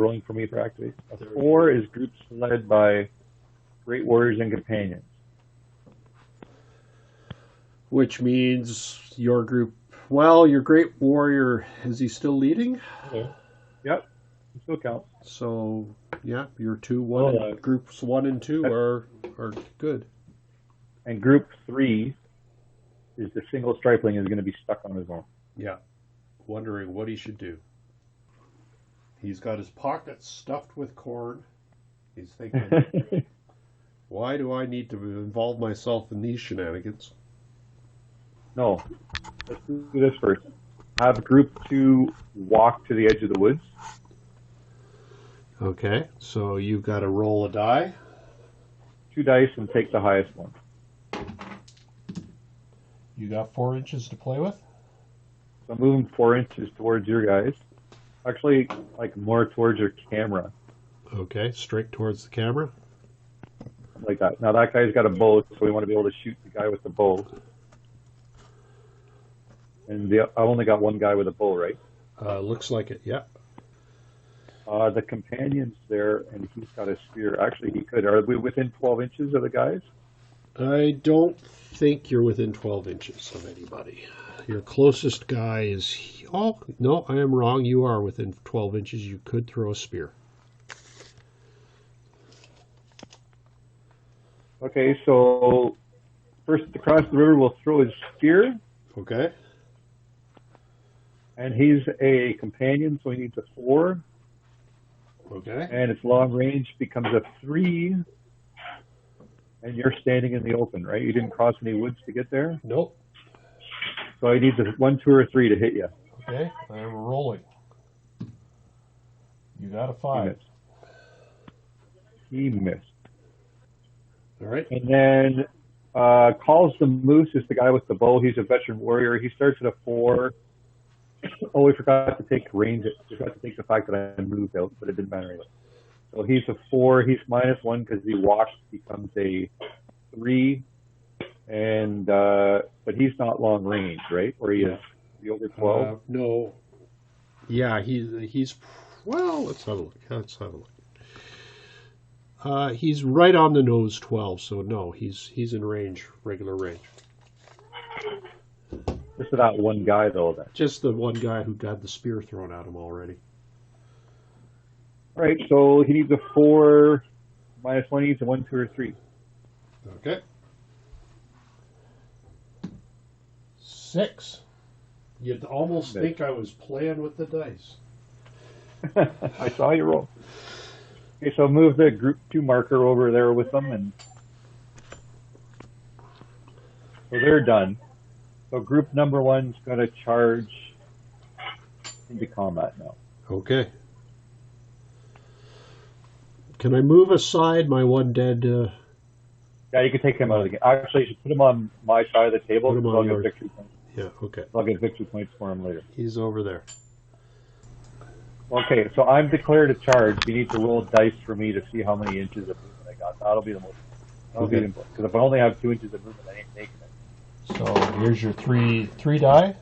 rolling for me for activate. A 4 is groups led by great warriors and companions. Which means your group, well, your great warrior, is he still leading? Okay. Yep, it still counts. So, yeah, your groups 1 and 2 are good. And group 3 is the single stripling is going to be stuck on his own. Yeah, wondering what he should do. He's got his pockets stuffed with corn. He's thinking, why do I need to involve myself in these shenanigans? No, let's do this first. Have group 2 walk to the edge of the woods. Okay, so you've got to roll a die. 2 dice and take the highest one. You got 4 inches to play with? So I'm moving 4 inches towards your guys. Actually, like more towards your camera. Okay, straight towards the camera. Like that. Now that guy's got a bow, so we want to be able to shoot the guy with the bow. And I only got one guy with a bow, right? Looks like it, yeah. The companion's there, and he's got a spear. Actually, he could. Are we within 12 inches of the guys? I don't think you're within 12 inches of anybody. Your closest guy is... Oh, no, I am wrong. You are within 12 inches. You could throw a spear. Okay, so first across the river, we'll throw his spear. Okay. And he's a companion, so he needs a 4. Okay. And its long range becomes a 3. And you're standing in the open, right? You didn't cross any woods to get there? Nope. So I need the 1, 2, or 3 to hit you. Okay, I am rolling. You got a 5. He missed. All right. And then calls the moose is the guy with the bow. He's a veteran warrior. He starts at a 4. Oh, we forgot to take range. We forgot to take the fact that I moved out, but it didn't matter anyway. So he's a 4. He's -1 because he walks. Becomes a 3. And but he's not long range, right? Or he is he over 12? No. Yeah, he's well. Let's have a look. He's right on the nose, 12. So no, he's in range, regular range. Just for that one guy, though. Then. Just the one guy who got the spear thrown at him already. All right, so he needs a 4, -1, he needs a 1, 2, or 3. Okay. 6. You'd almost think I was playing with the dice. I saw you roll. Okay, so move the group 2 marker over there with them, and so they're done. So group number 1's going to charge into combat now. Okay. Can I move aside my one dead... Yeah, you can take him out of the game. Actually, you should put him on my side of the table. Put him on I'll get yours. victory points. Yeah, okay. I'll get victory points for him later. He's over there. Okay, so I'm declared a charge. You need to roll dice for me to see how many inches of movement I got. That'll be the most. That'll be important. Because if I only have 2 inches of movement, I ain't making it. So here's your three die.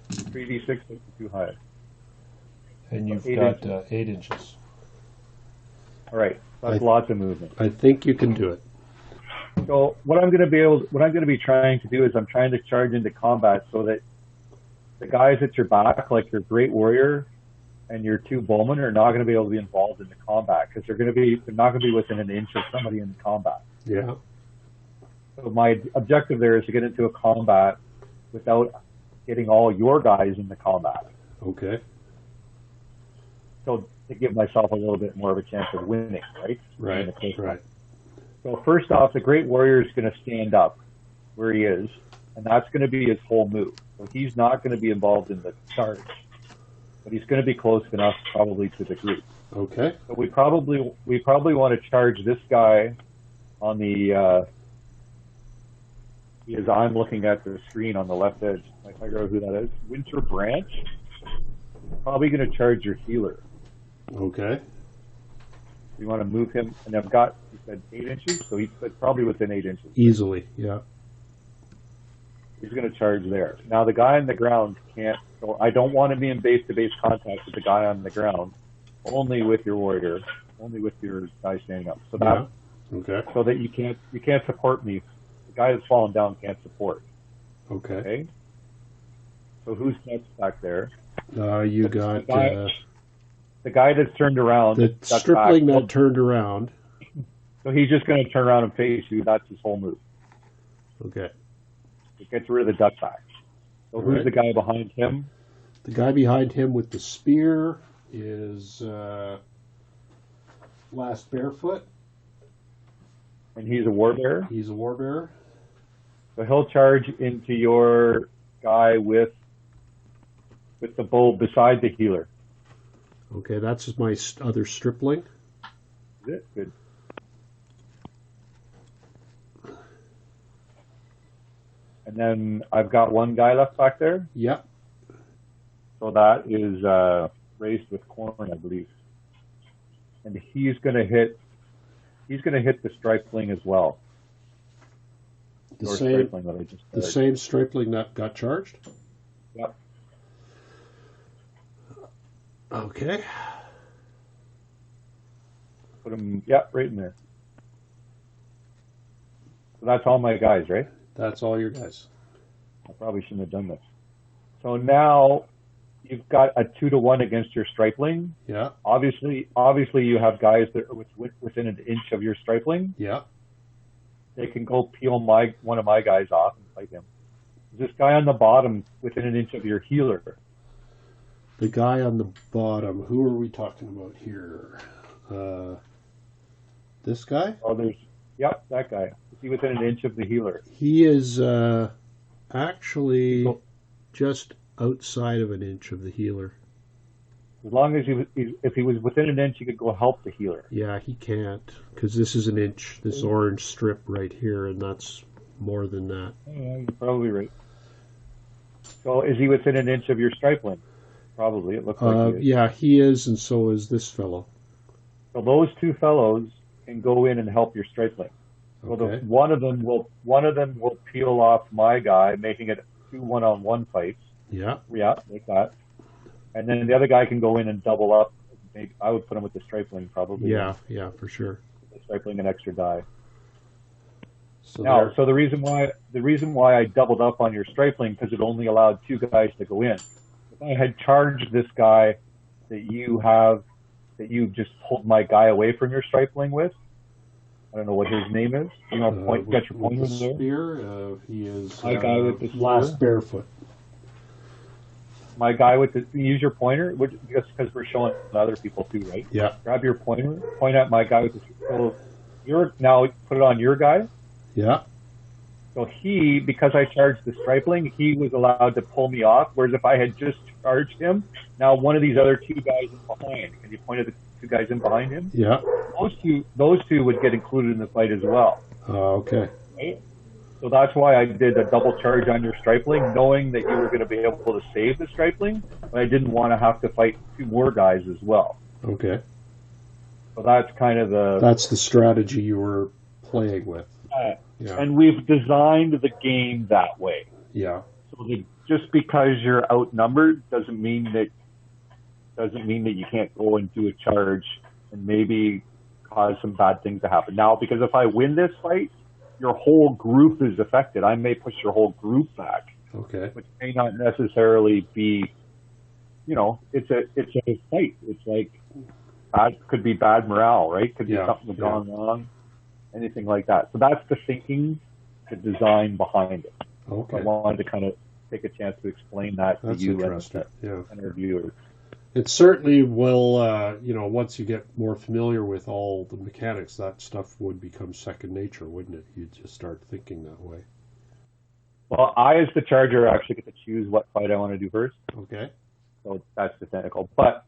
3d6 makes it too high. And you've 8 got inches. 8 inches. All right, that's lots of movement. I think you can do it. So what I'm going to be trying to do is I'm trying to charge into combat so that the guys at your back, like your great warrior and your 2 bowmen, are not going to be able to be involved in the combat because they're not going to be within an inch of somebody in combat. Yeah. So my objective there is to get into a combat without getting all your guys in the combat. Okay. So to give myself a little bit more of a chance of winning, right? Right. So first off, the great warrior is going to stand up where he is, and that's going to be his whole move. So he's not going to be involved in the charge, but he's going to be close enough probably to the group. Okay. So we probably want to charge this guy on the because I'm looking at the screen on the left edge. I figure out who that is. Winter Branch. Probably going to charge your healer. Okay. You want to move him, and I've got, you said 8 inches, so he's probably within 8 inches. Easily, yeah. He's going to charge there. Now the guy on the ground can't. So I don't want to be in base-to-base contact with the guy on the ground, only with your warrior, only with your guy standing up. So that Okay. so that you can't support me. The guy that's fallen down can't support. Okay. Okay. So who's next back there? You got The guy that's turned around. the ducked stripling back. that turned around. So he's just going to turn around and face you. That's his whole move. Okay. It gets rid of the duck back. So who's Right. the guy behind him? The guy behind him with the spear is Last Barefoot. And he's a warbearer. He's a warbearer. So he'll charge into your guy with the bow beside the healer. Okay, that's my other stripling. Is it? Good. And then I've got one guy left back there. Yep. So that is raised with corn, I believe. And he's gonna hit the stripling as well. The Or same stripling that I just the said. same stripling that got charged. Yep. Okay. Put him right in there. So that's all my guys, right? That's all your guys. I probably shouldn't have done this. So now you've got a 2-to-1 against your stripling. Yeah. Obviously, you have guys that are within an inch of your stripling. Yeah. They can go peel one of my guys off and fight him. This guy on the bottom within an inch of your healer. The guy on the bottom. Who are we talking about here? This guy? Oh, that guy. Is he within an inch of the healer? He is actually just outside of an inch of the healer. As long as if he was within an inch, he could go help the healer. Yeah, he can't, because this is an inch, this orange strip right here, and that's more than that. Yeah, you're probably right. So is he within an inch of your stripling? Probably. It looks like he is. Yeah, he is, and so is this fellow. So those two fellows can go in and help your stripling. So Okay. one of them will peel off my guy, making it 2 one-on-one fights. Yeah. Yeah, like that. And then the other guy can go in and double up. Maybe I would put him with the stripling, probably. Yeah, for sure. The stripling an extra die. So Now, so the reason why I doubled up on your stripling, because it only allowed 2 guys to go in. If I had charged this guy that you just pulled my guy away from your stripling with, I don't know what his name is. You know, get your pointer with the there. spear, he is My guy with the Last spear. Barefoot. My guy with the use your pointer, just because we're showing other people too, right? Yeah. Grab your pointer, point at my guy with the. So now put it on your guy. Yeah. So because I charged the stripling, he was allowed to pull me off. Whereas if I had just charged him, now one of these other 2 guys in behind, and you pointed the 2 guys in behind him, Yeah. those two would get included in the fight as well. Okay. Right? So that's why I did a double charge on your stripling, knowing that you were going to be able to save the stripling, but I didn't want to have to fight 2 more guys as well. Okay. So that's kind of That's the strategy you were playing with. Yeah. And we've designed the game that way. Yeah. So just because you're outnumbered doesn't mean that you can't go and do a charge and maybe cause some bad things to happen. Now, because if I win this fight, your whole group is affected. I may push your whole group back, Okay. which may not necessarily be, it's a fight. It's like could be bad morale, right? Could be something that's gone wrong, anything like that. So that's the thinking, the design behind it. Okay. I wanted to kind of take a chance to explain that That's to you interesting. and our viewers. It certainly will, once you get more familiar with all the mechanics, that stuff would become second nature, wouldn't it? You'd just start thinking that way. Well, I, as the charger, actually get to choose what fight I want to do first. Okay. So that's the technical. But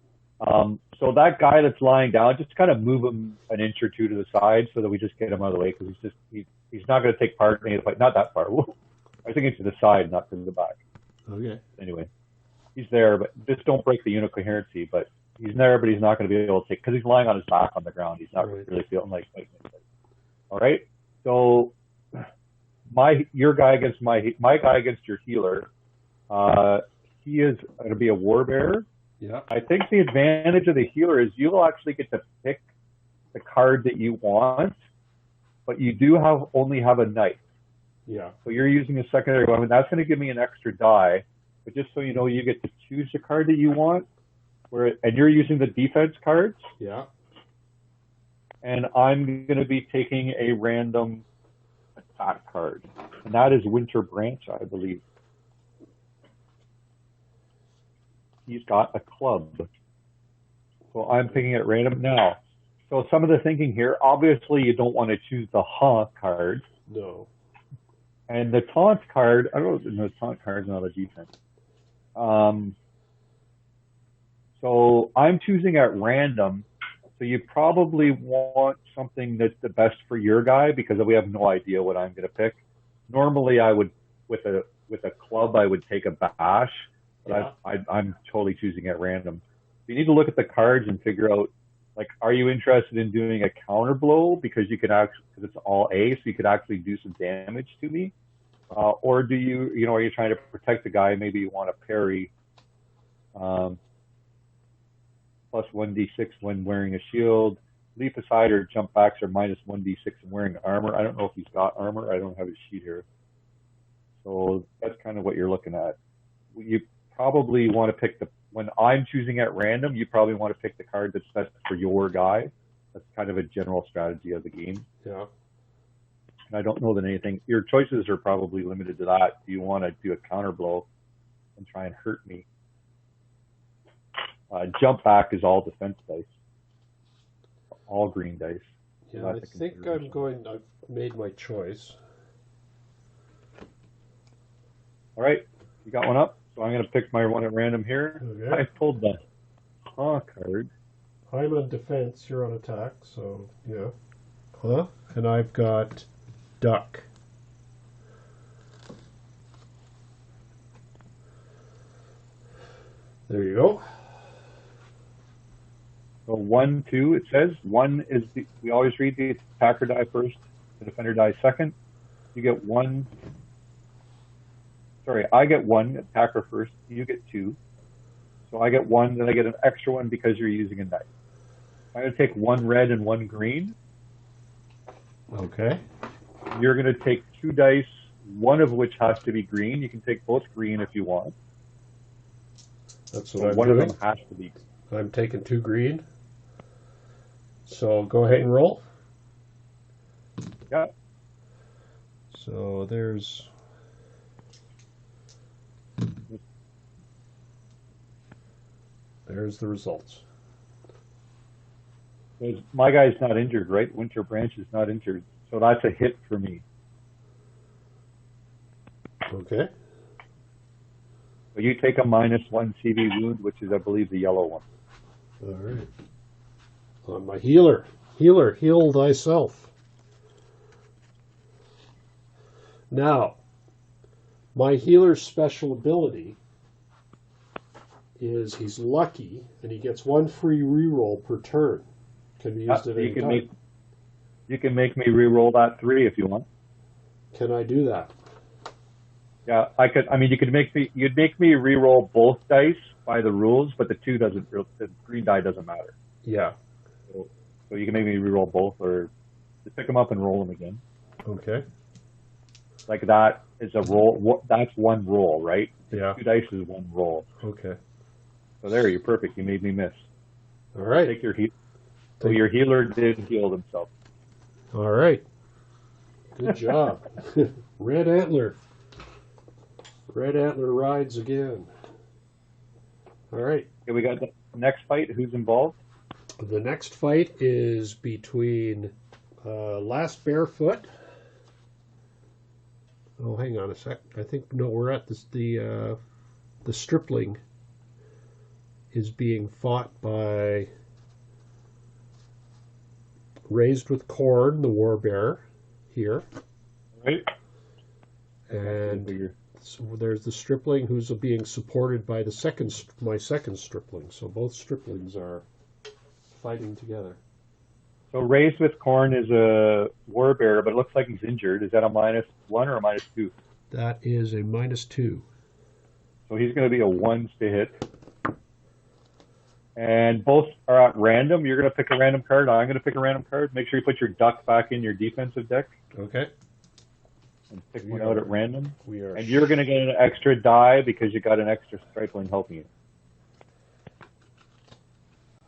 so that guy that's lying down, just kind of move him an inch or 2 to the side so that we just get him out of the way, because he's not going to take part in the fight. Not that far. I think it's to the side, not to the back. Okay. Anyway, he's there, but just don't break the unit coherency. But he's there, but he's not going to be able to take, because he's lying on his back on the ground. He's not really feeling like fighting. All right. So your guy against my guy against your healer. He is going to be a warbearer. Yeah. I think the advantage of the healer is you'll actually get to pick the card that you want, but you do only have a knife. Yeah. So you're using a secondary weapon. That's going to give me an extra die. But just so you know, you get to choose the card that you want, and you're using the defense cards. Yeah. And I'm going to be taking a random attack card, and that is Winter Branch, I believe. He's got a club. So I'm picking at random now. So some of the thinking here, obviously you don't want to choose the Haunt card. No. And the Taunt card, I don't know, the Taunt card is not a defense. So I'm choosing at random. So you probably want something that's the best for your guy because we have no idea what I'm going to pick. Normally I would, with a club, I would take a bash, but yeah. I'm totally choosing at random. So you need to look at the cards and figure out, like, are you interested in doing a counter blow because you can actually, because it's all A, so you could actually do some damage to me, or do you, are you trying to protect the guy? Maybe you want to parry plus 1d6 when wearing a shield. Leap aside or jump backs are minus 1d6 and wearing armor. I don't know if he's got armor. I don't have his sheet here. So that's kind of what you're looking at. You probably want to pick when I'm choosing at random, you probably want to pick the card that's best for your guy. That's kind of a general strategy of the game. Yeah. And I don't know that your choices are probably limited to that. Do you want to do a counter blow and try and hurt me? Jump back is all defense dice. All green dice. Yeah, I think I've made my choice. All right, you got one up? So I'm going to pick my one at random here. Okay. I pulled the card. I'm on defense, you're on attack, so yeah. And I've got duck. There you go. So 1, 2, it says. 1 is we always read the attacker die first, the defender die second. You get 1. Sorry, I get 1, attacker first. You get 2. So I get 1, then I get an extra 1 because you're using a knife. I'm going to take 1 red and 1 green. Okay. You're going to take 2 dice, one of which has to be green. You can take both green if you want. That's what I'm one doing. Of them has to be green. I'm taking 2 green. So go ahead and roll. Yeah. So there's the results. My guy's not injured, right? Winter Branch is not injured. So that's a hit for me. Okay. So you take a -1 CV wound, which is, I believe, the yellow one. All right. I'm a healer. Healer, heal thyself. Now, my healer's special ability is he's lucky, and he gets 1 free reroll per turn. Can be used at any time. You can make me re-roll that 3 if you want. Can I do that? Yeah, I could. I mean, you'd make me re-roll both dice by the rules, but the green die doesn't matter. Yeah. So you can make me re-roll both, or just pick them up and roll them again. Okay. Like that is a roll. That's 1 roll, right? Yeah. 2 dice is 1 roll. Okay. So there, you're perfect. You made me miss. All right. Take your heal. So your healer did heal himself. All right. Good job. Red Antler. Red Antler rides again. All right. Okay, we got the next fight. Who's involved? The next fight is between Last Barefoot. Oh, hang on a sec. I think, no, we're at this, the Stripling is being fought by Raised with Corn, the Warbearer, here. Right. And so there's the Stripling who's being supported by my second Stripling. So both Striplings are fighting together. So Raised with Corn is a Warbearer, but it looks like he's injured. Is that a -1 or a -2? That is a -2. So he's going to be a 1 to hit. and both are at random. You're going to pick a random card. I'm going to pick a random card. Make sure you put your duck back in your defensive deck Okay. and pick one out at random. We are. And you're going to get an extra die because you got an extra stripling helping you.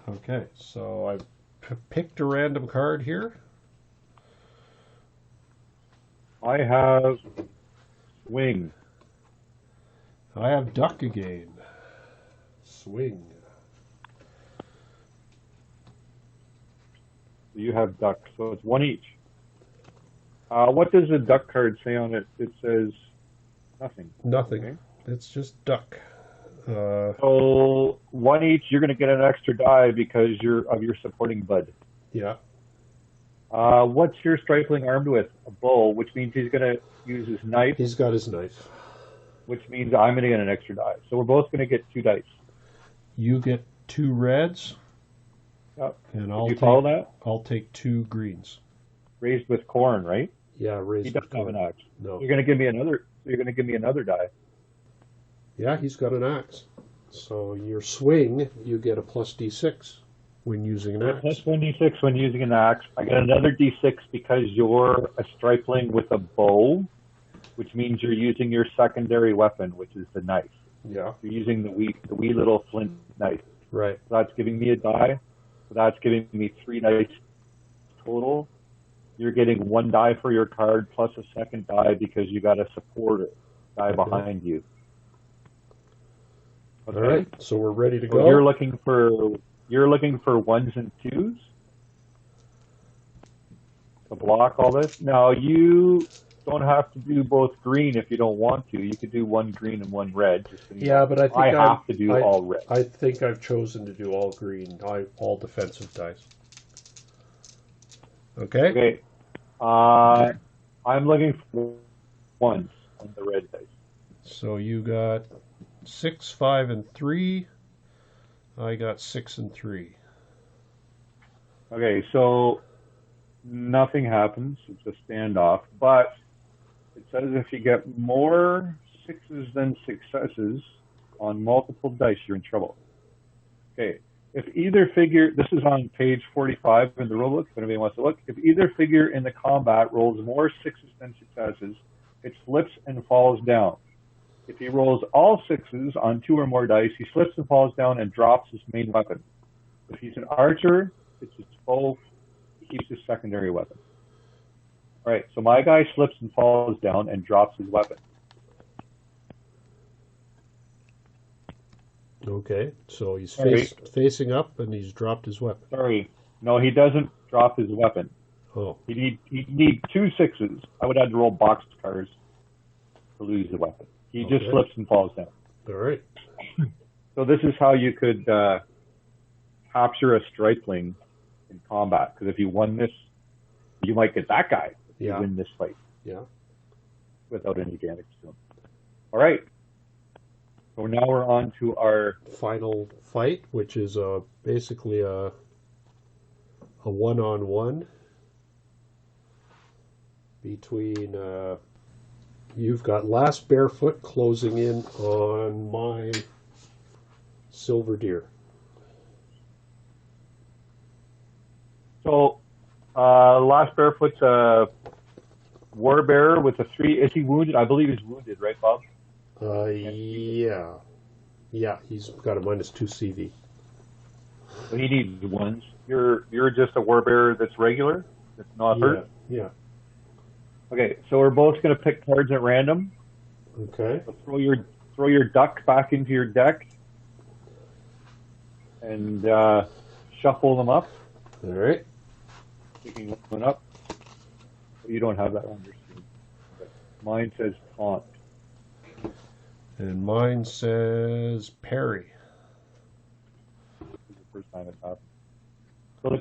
Okay, so I picked a random card here. I have swing. I have duck again. Swing. You have duck, so it's one each. What does the duck card say on it? It says nothing. Nothing. Okay. It's just duck. So one each, you're going to get an extra die because you're of your supporting bud. Yeah. What's your stripling armed with? A bow, which means he's going to use his knife, He's got his knife. which means I'm going to get an extra die. So we're both going to get 2 dice. You get 2 reds, Yep. and Did I'll you follow that? I'll take 2 greens. Raised with corn, right? Yeah, He raised doesn't have an axe. No. You're going to give me another. You're going to give me another die. Yeah, he's got an axe. So your swing, you get a plus D6 when using an axe. Plus 1d6 when using an axe. I get another d6 because you're a stripling with a bow, which means you're using your secondary weapon, which is the knife. Yeah. You're using the wee little flint knife. Right. So that's giving me a die. So that's giving me 3 dice total. You're getting 1 die for your card plus a second die because you got a supporter guy behind you. Okay. All right. So we're ready to So go. you're looking for ones and twos to block all this. Now you don't have to do both green if you don't want to. You could do 1 green and 1 red. Just so you Yeah, know. but I think I have to do all red. I think I've chosen to do all green, all defensive dice. Okay. Okay. I'm looking for ones on the red dice. So you got 6, 5, and 3. I got 6 and 3. Okay, so nothing happens. It's a standoff, but it says if you get more 6s than successes on multiple dice, you're in trouble. Okay, if either figure, this is on page 45 in the rulebook, if anybody wants to look, if either figure in the combat rolls more 6s than successes, it slips and falls down. If he rolls all 6s on 2 or more dice, he slips and falls down and drops his main weapon. If he's an archer, it's his bow, he keeps his secondary weapon. All right, so my guy slips and falls down and drops his weapon. Okay. So he's Sorry. facing up and he's dropped his weapon. Sorry, no, he doesn't drop his weapon. Oh. He'd need 2 6s. I would have to roll box cards to lose the weapon. He just Okay. slips and falls down. All right. So this is how you could capture a stripling in combat. Because if you won this, you might get that guy if Yeah. you win this fight Yeah. without any damage to him. All right. So now we're on to our Final fight, which is basically a one-on-one between. You've got Last Barefoot closing in on my Silver Deer. So Last Barefoot's a warbearer with a 3. Is he wounded? I believe he's wounded, right, Bob? Yeah. Yeah, he's got a -2 CV. So he needs ones. You're just a warbearer that's regular, that's not hurt. Yeah. Okay, so we're both going to pick cards at random. Okay. So throw your duck back into your deck and shuffle them up. All right. Picking one up. You don't have that on your screen. Okay. Mine says taunt. And mine says Perry. This is the first time it's happened. So the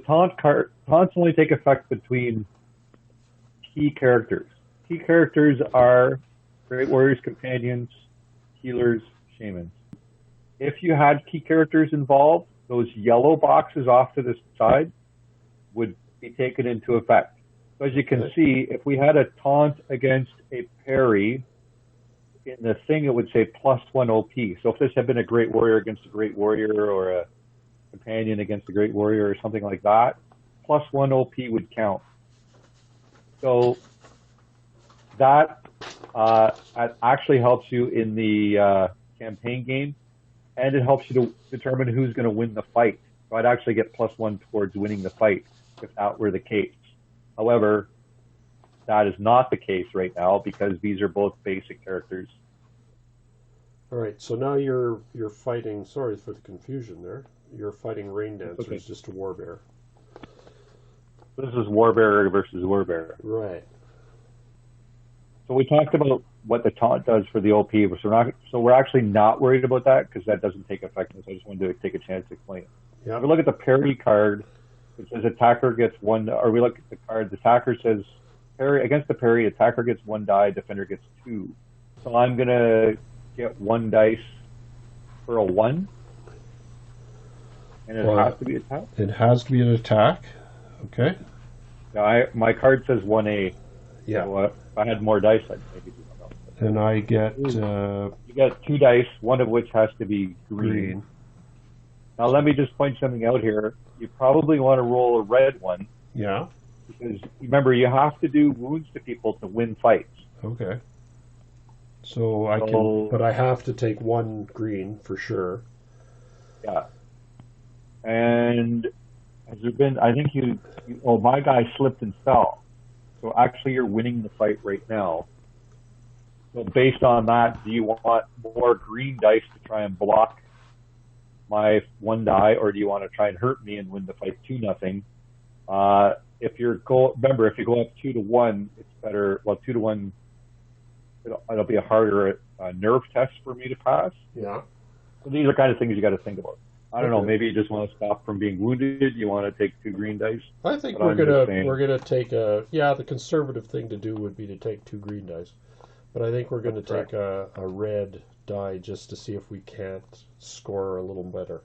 taunts only take effect between key characters. Key characters are Great Warriors, Companions, Healers, Shamans. If you had key characters involved, those yellow boxes off to the side would be taken into effect. So as you can see, if we had a taunt against a parry, in the thing it would say +1 OP. So if this had been a Great Warrior against a Great Warrior or a companion against the Great Warrior or something like that, +1 OP would count. So that actually helps you in the campaign game, and it helps you to determine who's going to win the fight. So I'd actually get +1 towards winning the fight if that were the case. However, that is not the case right now because these are both basic characters. All right, so now you're fighting. Sorry for the confusion there. You're fighting Rain Dancer, Okay. it's just a Warbear. This is Warbearer versus Warbearer. Right. So we talked about what the taunt does for the OP, so we're actually not worried about that because that doesn't take effect. So I just wanted to take a chance to explain it. Yeah. If we look at the parry card, it says attacker gets 1, or we look at the card, the attacker says parry against the parry, attacker gets 1 die, defender gets 2. So I'm gonna get 1 dice for a 1, and it has to be attack. It has to be an attack. Okay. Now my card says 1A. Yeah. So if I had more dice, I'd maybe do something else. And I get You get 2 dice, one of which has to be green. Now let me just point something out here. You probably want to roll a red one. Yeah. Because remember, you have to do wounds to people to win fights. Okay. So I can, but I have to take 1 green for sure. Yeah. And has there been? I think my guy slipped and fell. So actually, you're winning the fight right now. So based on that, do you want more green dice to try and block my 1 die, or do you want to try and hurt me and win the fight 2-0? Remember, if you go up 2-1, it's better. Well, 2-1, it'll be a harder nerve test for me to pass. Yeah. So these are kind of things you got to think about. I don't know. Maybe you just want to stop from being wounded. You want to take 2 green dice. I think But we're gonna take the conservative thing to do would be to take 2 green dice, but I think we're gonna take a red die just to see if we can't score a little better.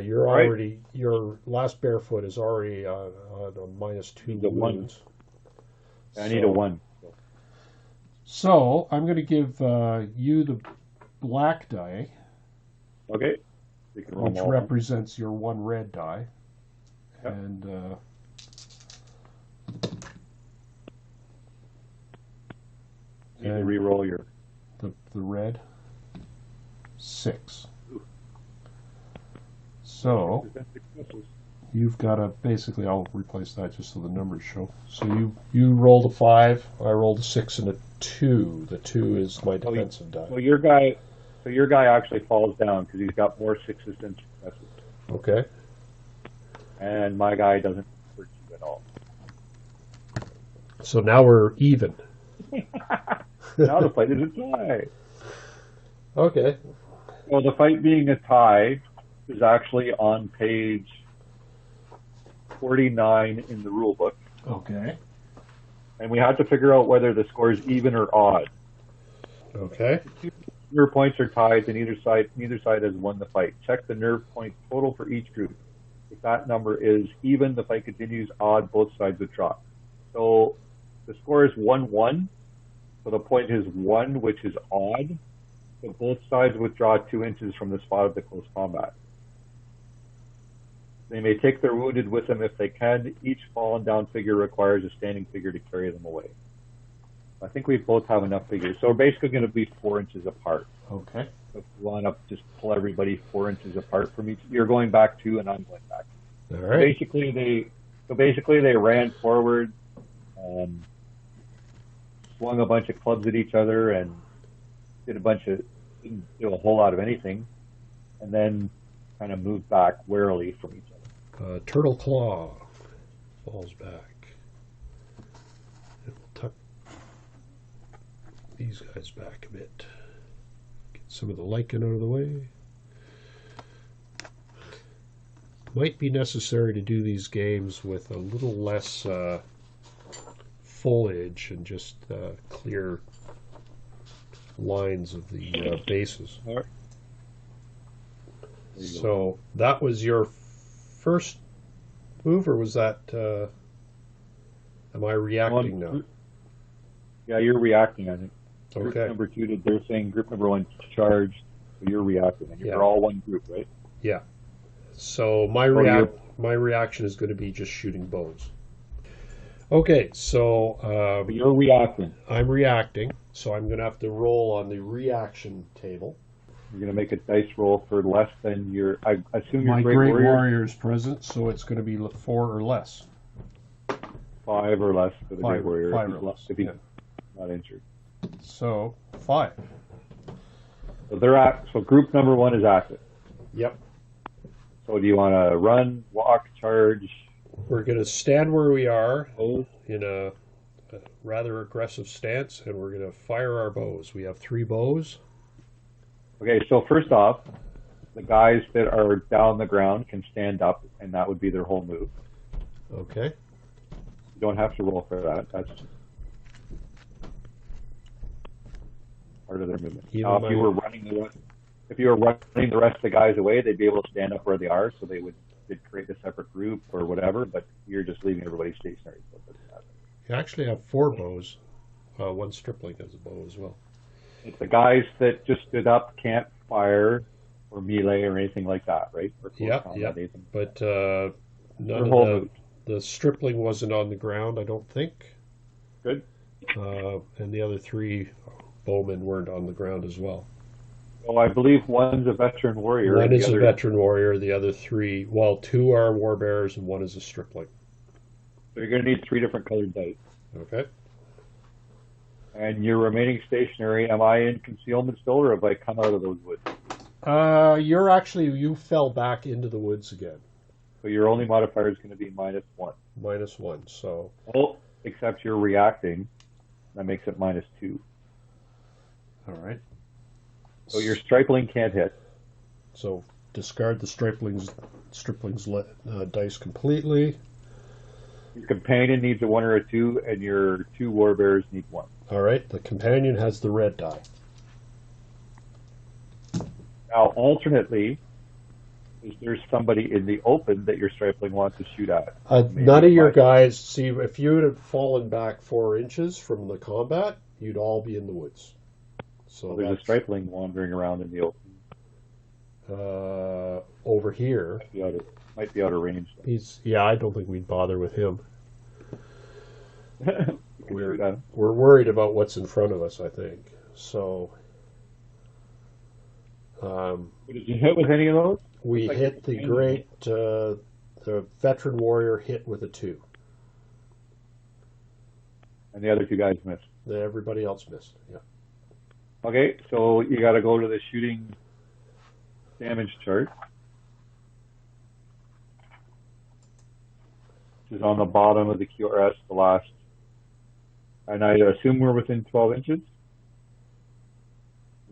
Your last barefoot is already on a -2 wounds. I need a 1. So I'm going to give you the black die. Okay. Which represents your 1 red die. Yep. And you need to re-roll your the red 6. So you've got to basically, I'll replace that just so the numbers show. So you rolled a 5, I rolled a 6 and a 2. The 2 is my defensive die. So your guy actually falls down because he's got more 6s than successes. Okay. And my guy doesn't hurt you at all. So now we're even. Now the fight is a tie. Okay. Well, the fight being a tie is actually on page 49 in the rule book. Okay. And we had to figure out whether the score is even or odd. Okay. Nerve points are tied, and neither side has won the fight. Check the nerve point total for each group. If that number is even, the fight continues. Odd, both sides withdraw. So the score is 1-1. So the point is 1, which is odd. So both sides withdraw 2 inches from the spot of the close combat. They may take their wounded with them if they can. Each fallen down figure requires a standing figure to carry them away. I think we both have enough figures. So we're basically going to be 4 inches apart. Okay. So if you want to just pull everybody 4 inches apart from each, you're going back 2 and I'm going back. All right. Basically they ran forward, swung a bunch of clubs at each other and didn't do a whole lot of anything, and then kind of moved back warily from each other. Turtle Claw falls back. And we'll tuck these guys back a bit. Get some of the lichen out of the way. Might be necessary to do these games with a little less foliage and just clear lines of the bases. All right. So that was your first move, or was that? Am I reacting now? Yeah, you're reacting. I think. Group Okay. number 2, they're saying group number 1 charged, so you're reacting, and you're all one group, right? Yeah. So my reaction is going to be just shooting bows. Okay, so You're reacting. I'm reacting, so I'm going to have to roll on the reaction table. You're going to make a dice roll for less than your. I assume your My Great Great Warrior. Warrior is present, so it's going to be 4 or less. 5 or less for the Great Warrior. 5 or less. If he's Yeah. not injured. So 5. So group number 1 is active. Yep. So do you want to run, walk, charge? We're going to stand where we are in a rather aggressive stance, and we're going to fire our bows. We have 3 bows. Okay, so first off, the guys that are down the ground can stand up, and that would be their whole move. Okay. You don't have to roll for that. That's part of their movement. Now, if you were running the rest of the guys away, they'd be able to stand up where they are, so they'd create a separate group or whatever. But you're just leaving everybody stationary. So it doesn't matter. You actually have 4 bows. 1 stripling has a bow as well. If the guys that just stood up can't fire or melee or anything like that, right? Yeah. But none of the stripling wasn't on the ground, I don't think. Good. And the other 3 bowmen weren't on the ground as well. Well, I believe one's a veteran warrior. One is a veteran warrior. The other 3, 2 are warbearers and 1 is a stripling. So you're going to need 3 different colored dice. Okay. And you're remaining stationary. Am I in concealment still, or have I come out of those woods? You fell back into the woods again. So your only modifier is going to be -1. -1, so. Well, except you're reacting. That makes it -2. All right. So your stripling can't hit. So discard the stripling's dice completely. Your companion needs a 1 or a 2, and your 2 warbearers need 1. All right. The companion has the red die. Now, alternately, is there somebody in the open that your stripling wants to shoot at? None of your guys, see, if you would have fallen back 4 inches from the combat, you'd all be in the woods. So there's a stripling wandering around in the open. Over here. Might be out of range. I don't think we'd bother with him. We're worried about what's in front of us, I think. So. Did you hit with any of those? We hit the veteran warrior hit with a 2. And the other 2 guys missed. Everybody else missed, yeah. Okay, so you got to go to the shooting damage chart, which is on the bottom of the QRS, the last. And I assume we're within 12 inches?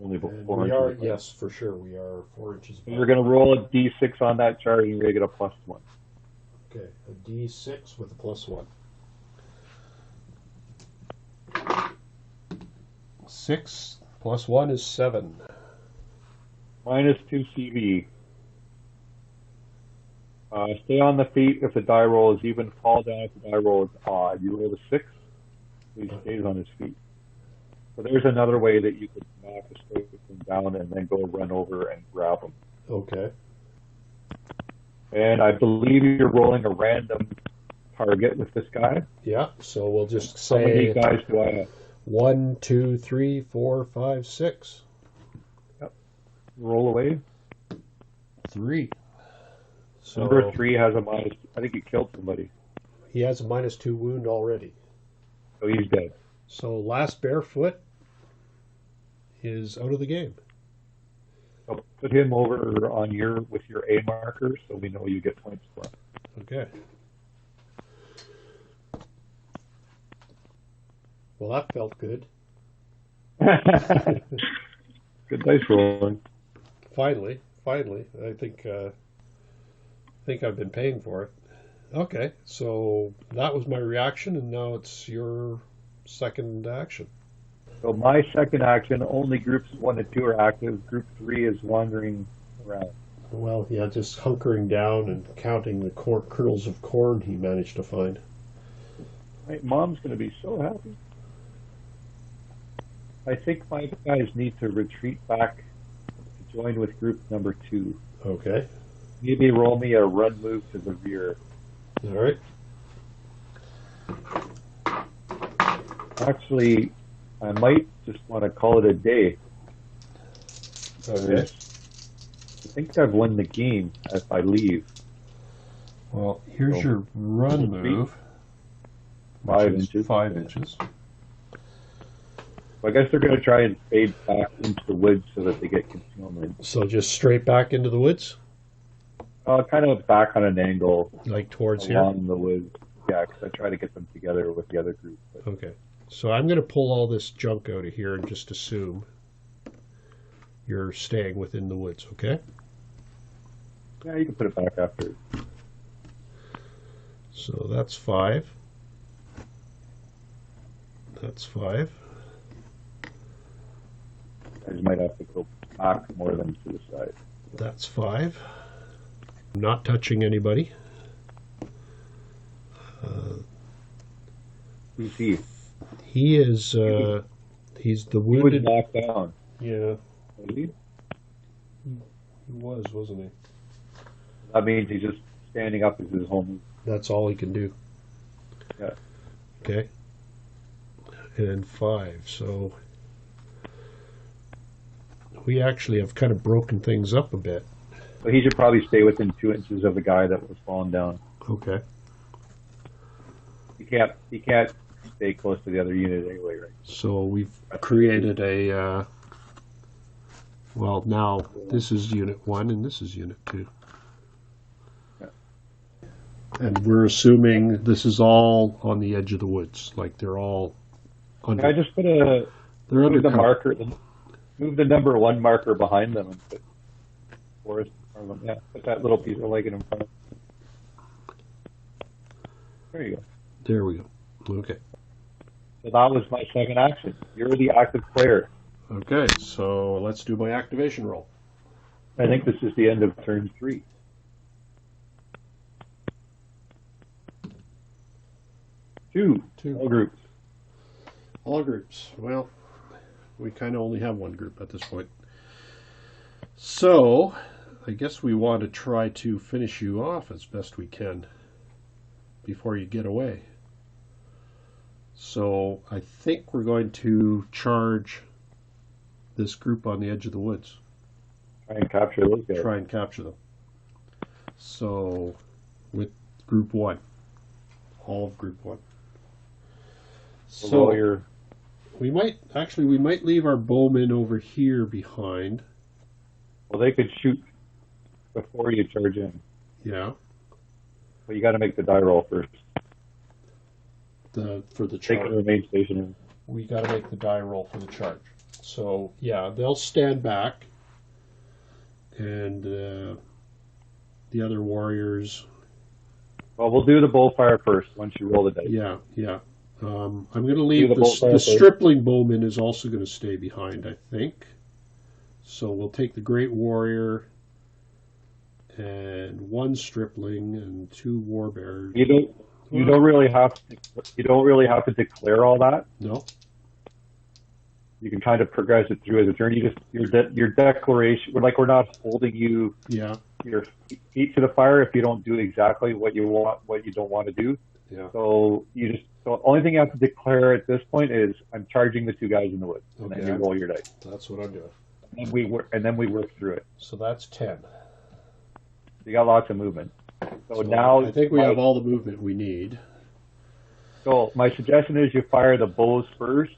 Only about 4 inches. We are, yes, for sure. We are 4 inches back. You're going to roll a D6 on that chart, and you're going to get a +1. Okay, a D6 with a +1. 6 + 1 is 7. -2 CV. Stay on the feet if the die roll is even. Fall down if the die roll is odd. You roll a 6, so he stays on his feet. So there's another way that you could knock a stripling down and then go run over and grab him. Okay. And I believe you're rolling a random target with this guy. Yeah, so we'll just How many say guys do I have? 1, 2, 3, 4, 5, 6. Yep. Roll away. 3. So Number 3 has a minus. I think he killed somebody. he has a -2 wound already. So he's dead. So last barefoot is out of the game. So put him over on with your A marker so we know you get points for him. Okay. Well, that felt good. Good dice rolling. Finally. I think I've been paying for it. Okay, so that was my reaction, and now it's your second action. So my second action, only groups 1 and 2 are active. Group 3 is wandering around. Well, yeah, just hunkering down and counting the kernels of corn he managed to find. My mom's going to be so happy. I think my guys need to retreat back to join with group number 2. Okay. maybe roll me a run move to the rear. All right. Actually, I might just want to call it a day. Okay. I think I've won the game if I leave. Well, here's your run move. 5 which is inches. 5 inches. I guess they're going to try and fade back into the woods so that they get concealment. So just straight back into the woods, Kind of back on an angle like towards here. along the woods. Yeah, because I try to get them together with the other group. But Okay. So I'm going to pull all this junk out of here and just assume you're staying within the woods, okay? yeah, you can put it back after. So that's 5. That's 5. I just might have to go back more than to the side. That's 5. I'm not touching anybody. Who's he? He is, he's the He was wounded. knocked down. Yeah, Was he? he was, wasn't he? That means he's just standing up as his home. That's all he can do. Yeah. Okay. And 5. So we actually have kind of broken things up a bit. So he should probably stay within 2 inches of the guy that was falling down. Okay. He can't stay close to the other unit anyway, right? So we've created a, well, now this is Unit 1 and this is Unit 2. Yeah. And we're assuming this is all on the edge of the woods, like they're all under. I just they're move under the cover. marker, move the number 1 marker behind them and put forest in front of them. Yeah, put that little piece of leg in front of them. There you go. There we go. Okay. So that was my second action. You're the active player. Okay, so let's do my activation roll. I think this is the end of turn 3. Two. All groups. All groups. Well, we kind of only have one group at this point. So, I guess we want to try to finish you off as best we can before you get away. So, I think we're going to charge this group on the edge of the woods. Try and capture those guys. Try and capture them. So, with group 1. All of group 1. Below your we might leave our bowmen over here behind. Well, they could shoot before you charge in. Yeah. But you got to make the die roll first. For the They charge. can remain stationary. We got to make the die roll for the charge. So yeah, they'll stand back, and the other warriors. Well, we'll do the bullfire first once you roll the dice. Yeah, yeah. I'm going to leave the bullfire the first. stripling bowman is also going to stay behind, I think. So we'll take the great warrior and 1 stripling and 2 warbearers. You don't really have to declare all that. No. You can kind of progress it through as a turn. Your declaration. We're not holding you Yeah. your feet to the fire if you don't do exactly what you don't want to do. Yeah. So the only thing you have to declare at this point is I'm charging the 2 guys in the woods, and then Okay. you roll your dice, That's what I'm doing. and then we work through it. So that's 10. You got lots of movement. So So now I think we have all the movement we need. So my suggestion is you fire the bows first,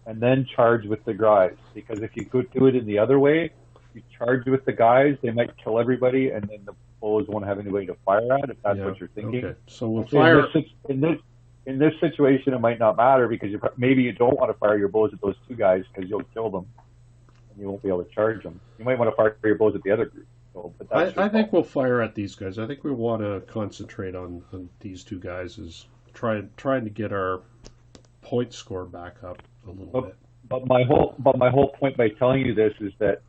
and then charge with the guys. Because if you could do it in the other way, you charge with the guys, they might kill everybody, and then the bows won't have anybody to fire at. If that's Yeah. what you're thinking. Okay. So we'll fire. In this situation, it might not matter because maybe you don't want to fire your bows at those 2 guys because you'll kill them, and you won't be able to charge them. You might want to fire your bows at the other group. So, but that's I think we'll fire at these guys. I think we want to concentrate on these 2 guys, is trying to get our point score back up a little bit. But my whole point by telling you this is that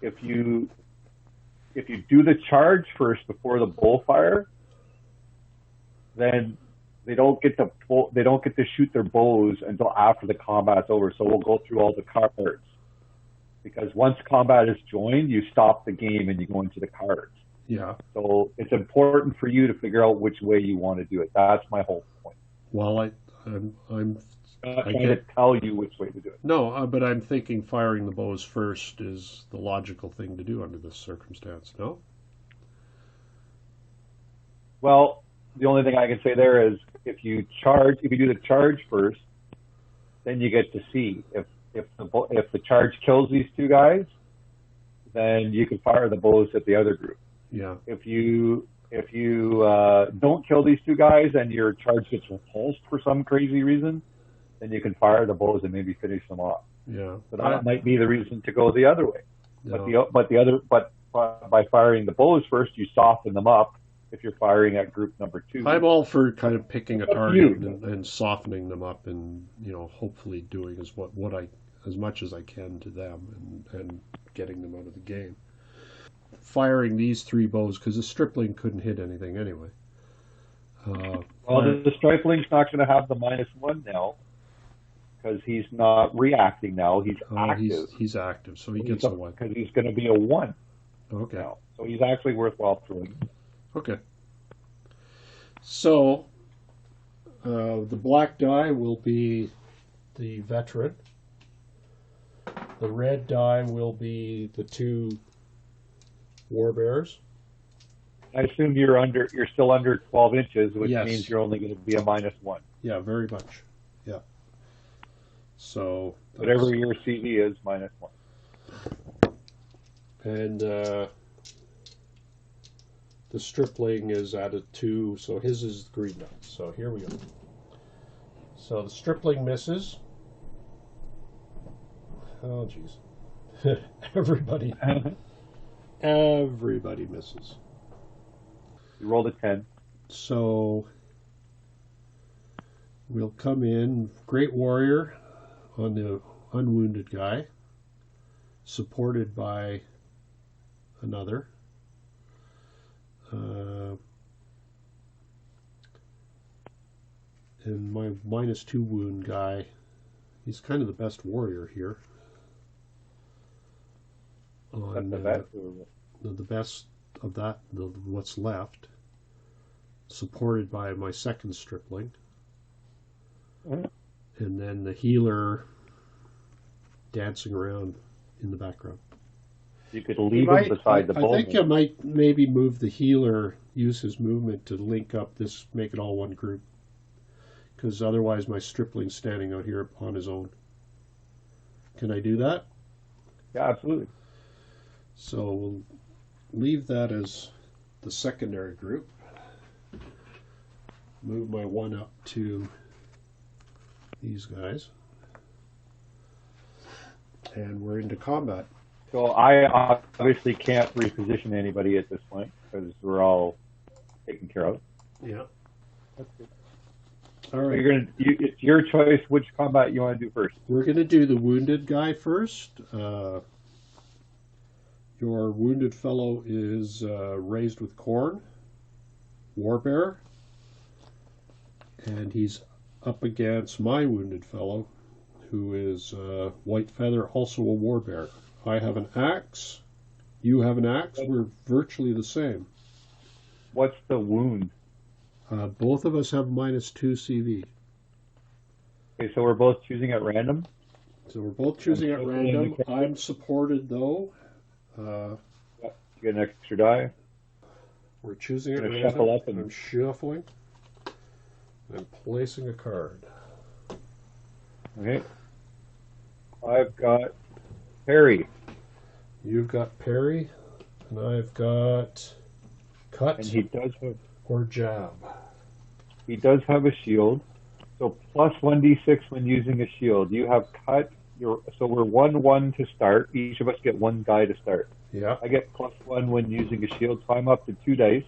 if you do the charge first before the bullfire, then they don't get to shoot their bows until after the combat's over. So we'll go through all the cards, because once combat is joined, you stop the game and you go into the cards. Yeah. So it's important for you to figure out which way you want to do it. That's my whole point. Well, I'm I'm not I trying to get tell you which way to do it. no, but I'm thinking firing the bows first is the logical thing to do under this circumstance. No. Well, the only thing I can say there is if you do the charge first, then you get to see if the charge kills these two guys, then you can fire the bows at the other group. Yeah. If you don't kill these two guys and your charge gets repulsed for some crazy reason, then you can fire the bows and maybe finish them off. Yeah. So that might be the reason to go the other way. No. But by firing the bows first, you soften them up. If you're firing at group number 2, I'm all for kind of picking a Up to target you. and softening them up, and hopefully doing as much as I can to them, and getting them out of the game. Firing these 3 bows because the stripling couldn't hit anything anyway. well, the stripling's not going to have the -1 now because he's not reacting now. He's active. He's active, so he gets a 1. Because he's going to be a 1 Okay. now. So he's actually worthwhile throwing. Okay. So the black die will be the veteran. The red die will be the 2 warbears. I assume you're still under 12 inches, which Yes. means you're only going to be a -1. Yeah, very much. Yeah. So Whatever your CV is, -1. and the stripling is at a 2, so his is the green die. So here we go. So the stripling misses. Oh, jeez. Everybody misses. You rolled a 10. So we'll come in, Great Warrior on the unwounded guy, supported by another. And my -2 wound guy, he's kind of the best warrior here. That's the best. The best of that, what's left, supported by my second stripling. Mhm. And then the healer dancing around in the background. You could leave him beside the I bowman. think I might maybe move the healer, use his movement to link up this, make it all one group. Because otherwise my stripling's standing out here on his own. Can I do that? Yeah, absolutely. So we'll leave that as the secondary group. Move my 1 up to these guys. And we're into combat. So I obviously can't reposition anybody at this point because we're all taken care of. Yeah. That's good. All So right. it's your choice which combat you want to do first. We're going to do the wounded guy first. Your wounded fellow is raised with corn, warbear, and he's up against my wounded fellow, who is white feather, also a warbear. I have an axe. You have an axe. We're virtually the same. What's the wound? Both of us have -2 CV. Okay, so we're both choosing at random. So we're both choosing at random. Okay. I'm supported though. You get an extra die. We're choosing at Gonna random. shuffle up and- I'm shuffling. I'm placing a card. Okay. I've got Perry, You've got parry, and I've got cut and or jab. he does have a shield. So plus 1d6 when using a shield. You have cut. So we're 1-1 to start. Each of us get 1 die to start. Yeah. I get +1 when using a shield, so I'm up to 2 dice.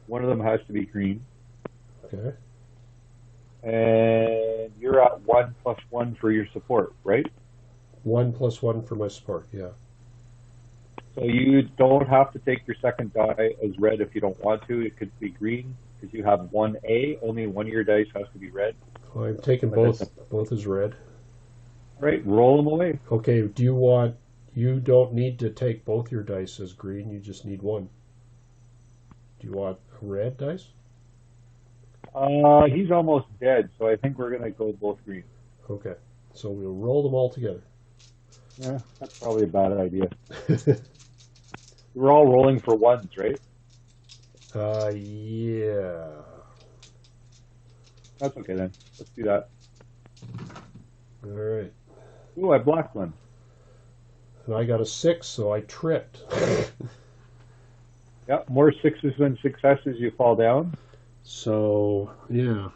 One of them has to be green. Okay. And you're at 1 + 1 for your support, right? 1 + 1 for my support. Yeah. So you don't have to take your second die as red if you don't want to. It could be green because you have 1A. Only one of your dice has to be red. I'm taking both as red. Right? Roll them away. Okay. You don't need to take both your dice as green. You just need 1. Do you want a red dice? He's almost dead, so I think we're gonna go both green. Okay. So we'll roll them all together. Yeah, that's probably a bad idea. We're all rolling for ones, right? Yeah. That's okay then. Let's do that. All right. Ooh, I blocked one. And I got a 6, so I tripped. Yeah, more sixes than successes, you fall down. So, yeah.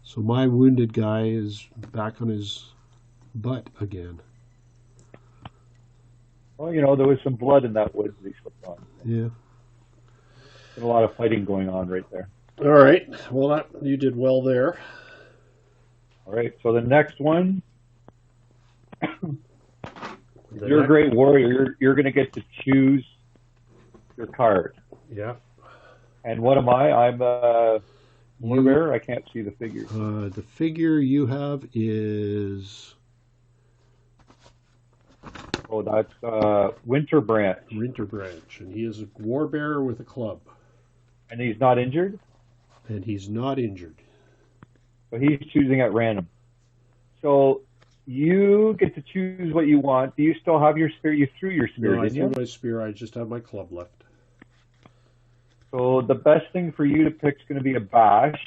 So my wounded guy is back on his butt again. Well, you know, there was some blood in that woods that he slipped on. Yeah. There's a lot of fighting going on right there. All right. Well, you did well there. All right, so the next one, you're a great warrior. You're going to get to choose your card. Yeah. And what am I? I'm a warbearer. I can't see the figure. The figure you have is... Oh, that's Winter Branch. Winter Branch, and he is a warbearer with a club. And he's not injured? And he's not injured. So he's choosing at random. So you get to choose what you want. Do you still have your spear? You threw your spear, No, I didn't you? threw my spear. I just have my club left. So the best thing for you to pick is going to be a bash.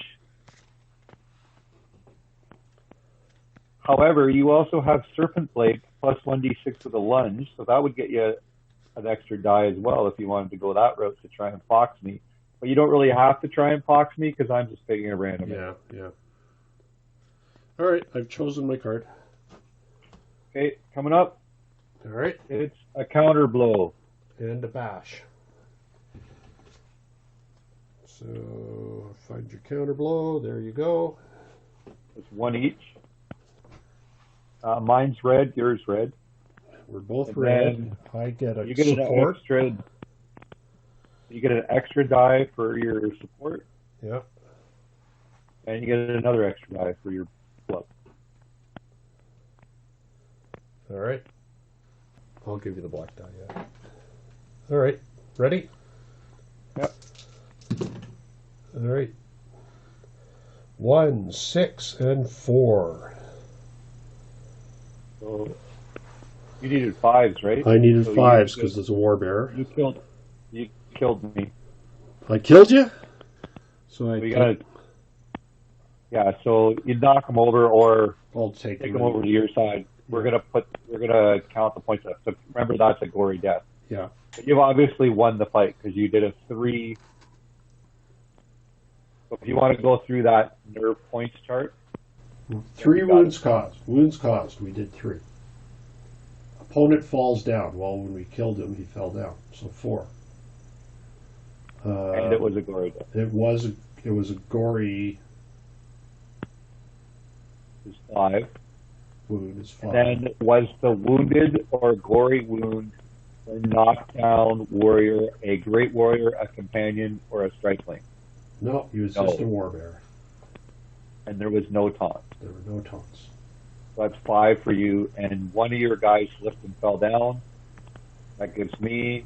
However, you also have Serpent Blade plus 1d6 with a lunge, so that would get you an extra die as well if you wanted to go that route to try and fox me. But you don't really have to try and fox me because I'm just picking a random. Yeah, yeah. All right, I've chosen my card. Okay, coming up. All right. It's a counter blow. And a bash. So, find your counter blow. There you go. It's one each. Mine's red, yours red. We're both And red. I get a you get support. You get an extra die for your support. Yeah. And you get another extra die for your club. All right. I'll give you the black die, yeah. All right. Ready? Yep. All right. 1, 6, and 4. So you needed fives, right? I needed So 5s because it's a warbearer. You killed me. I killed you? So I yeah, so you knock him over or I'll take him over to your side. We're gonna count the points up. So remember, that's a gory death. Yeah. But you've obviously won the fight because you did a 3. So if you want to go through that nerve points chart. 3 wounds caused. Wounds caused. We did 3. Opponent falls down. Well, when we killed him, he fell down. So 4. And it was a gory death. It was a gory. It was 5. Wound is 5. And then was the wounded or gory wound or knockdown warrior a great warrior, a companion, or a strikeling? No, he was just a warbearer. And there was no taunt. There were no taunts. So that's 5 for you. And one of your guys slipped and fell down. That gives me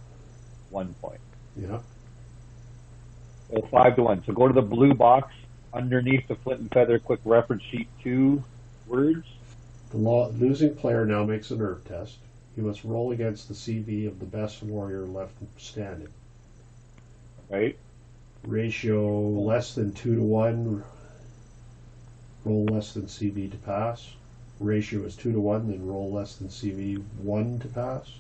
1 point. Yeah. So 5-1. So go to the blue box underneath the Flint and Feather quick reference sheet 2 words. The losing player now makes a nerve test. He must roll against the CV of the best warrior left standing. Right? Ratio less than 2 to 1. Roll less than CV to pass. Ratio is 2 to 1, then roll less than CV 1 to pass.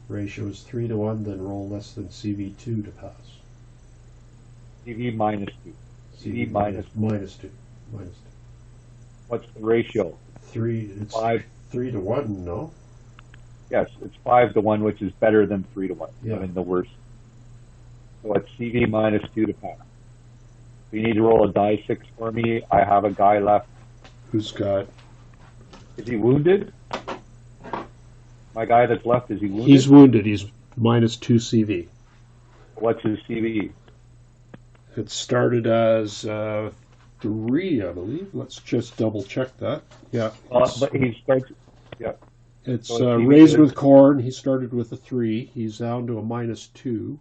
Ratio is 3 to 1, then roll less than CV 2 to pass. CV minus 2. CV minus 2. Minus 2. What's the ratio? 3. It's 5. 3 to 1, no? Yes, it's 5-1, which is better than 3-1. Yeah. I mean, the worst. So it's CV minus 2 to pass. So you need to roll a die 6 for me. I have a guy left. Who's got? Is he wounded? My guy that's left, is he wounded? He's wounded. He's minus 2 CV. What's his CV? It started as 3, I believe. Let's just double check that. Yeah. But he starts. Yeah. It's So raised with corn. He started with a 3. He's down to a minus 2.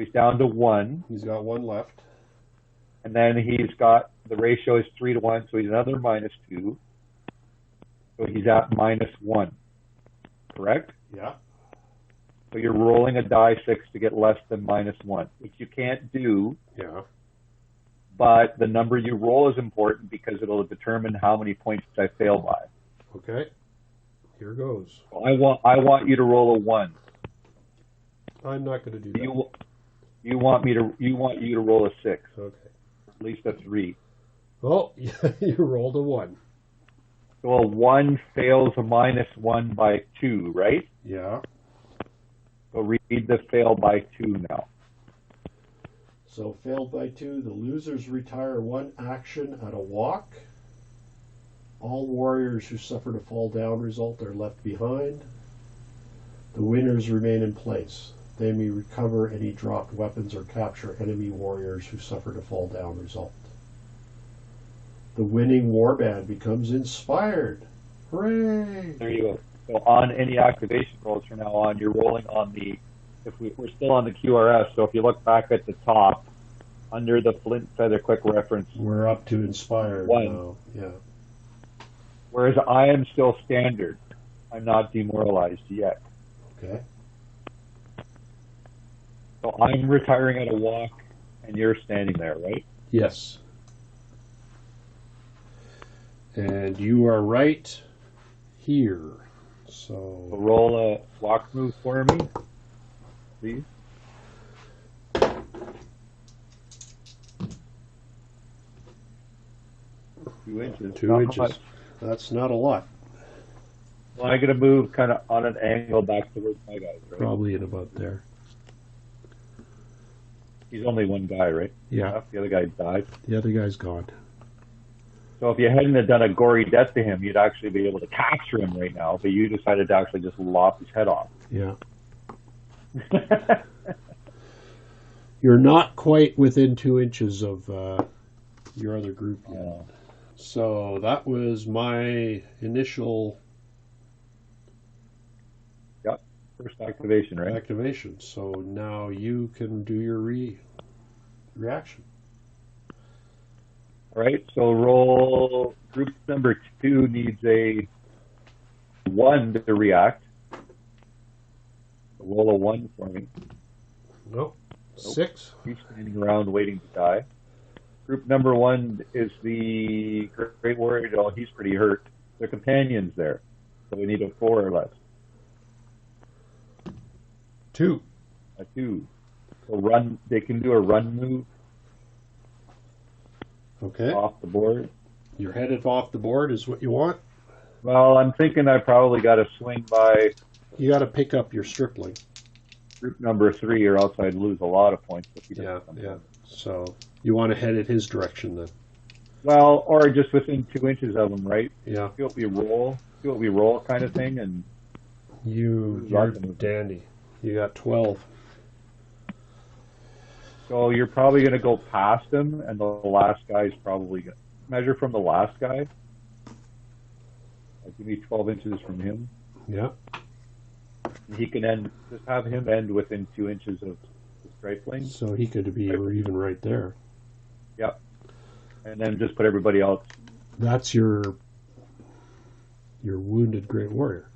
He's down to 1. He's got 1 left. And then he's got, the ratio is 3 to 1, so he's another -2. So he's at -1. Correct? Yeah. So you're rolling a die 6 to get less than -1, which you can't do. Yeah. But the number you roll is important because it'll determine how many points I fail by. Okay. Here goes. I want you to roll a 1. I'm not going to do that. You want you to roll a 6. Okay. At least a 3. Oh, you rolled a 1. So a 1 fails a -1 by 2, right? Yeah. So read the fail by 2 now. So failed by 2, the losers retire 1 action at a walk. All warriors who suffered a fall down result are left behind. The winners remain in place. They may recover any dropped weapons or capture enemy warriors who suffered a fall down result. The winning warband becomes inspired. Hooray! There you go. So on any activation rolls from now on, you're rolling on the, we're still on the QRS, so if you look back at the top, under the Flint and Feather quick reference, We're up to inspired 1. now. Yeah. Whereas I am still standard. I'm not demoralized yet. Okay. So I'm retiring at a walk, and you're standing there, right? Yes. And you are right here. So So roll a walk move for me, please. 2 inches. 2 Not inches. much. That's not a lot. Well, I'm going to move kind of on an angle back towards my guys, right? Probably at about there. He's only one guy, right? Yeah. The other guy died. The other guy's gone. So if you hadn't have done a gory death to him, you'd actually be able to capture him right now, but you decided to actually just lop his head off. Yeah. You're not quite within 2 inches of your other group yet. Yeah. So that was my initial First activation, right? activation. So now you can do your reaction. All right, so roll, group number 2 needs a 1 to react. So roll a 1 for me. Nope. 6. He's standing around waiting to die. Group number 1 is the Great Warrior. Oh, he's pretty hurt. Their companion's there, so we need a 4 or less. 2. A 2. So run. They can do a run move Okay. off the board. You're headed off the board is what you want. Well, I'm thinking I probably got to swing by You got to pick up your stripling. group number 3, or else I'd lose a lot of points if he doesn't Yeah, come yeah. in. So you want to head in his direction then. Well, or just within 2 inches of him, right? Yeah. See what we roll, kind of thing, and You're dandy. You got 12. so you're probably going to go past him, and the last guy's probably going to measure from the last guy. Like, give me 12 inches from him. Yeah. And he can just have him end within 2 inches of the stripling. So he could be even right there. Yep. And then just put everybody else. That's your wounded great warrior.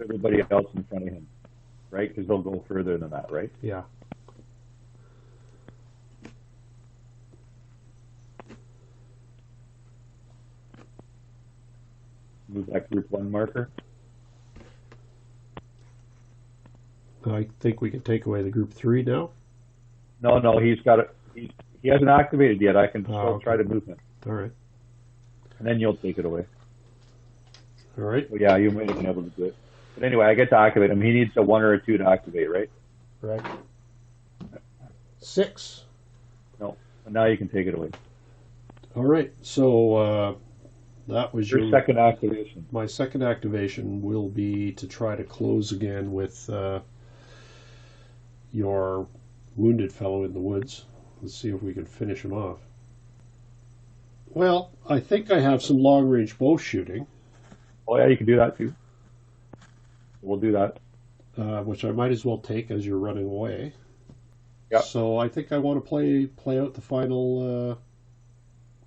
Everybody else in front of him, right? Because they'll go further than that, right? Yeah. Move that group 1 marker. I think we can take away the group 3 now. No, he's got it. He hasn't activated yet. I can still okay. try to move him, All right. and then you'll take it away. All right. Well, yeah, you might have been able to do it. But anyway, I get to activate him. He needs a 1 or a 2 to activate, right? Right. 6. No. And now you can take it away. All right. So that was Your second activation. My second activation will be to try to close again with your wounded fellow in the woods. Let's see if we can finish him off. Well, I think I have some long-range bow shooting. Oh, yeah, you can do that too. We'll do that. Which I might as well take as you're running away. Yep. So I think I want to play out the final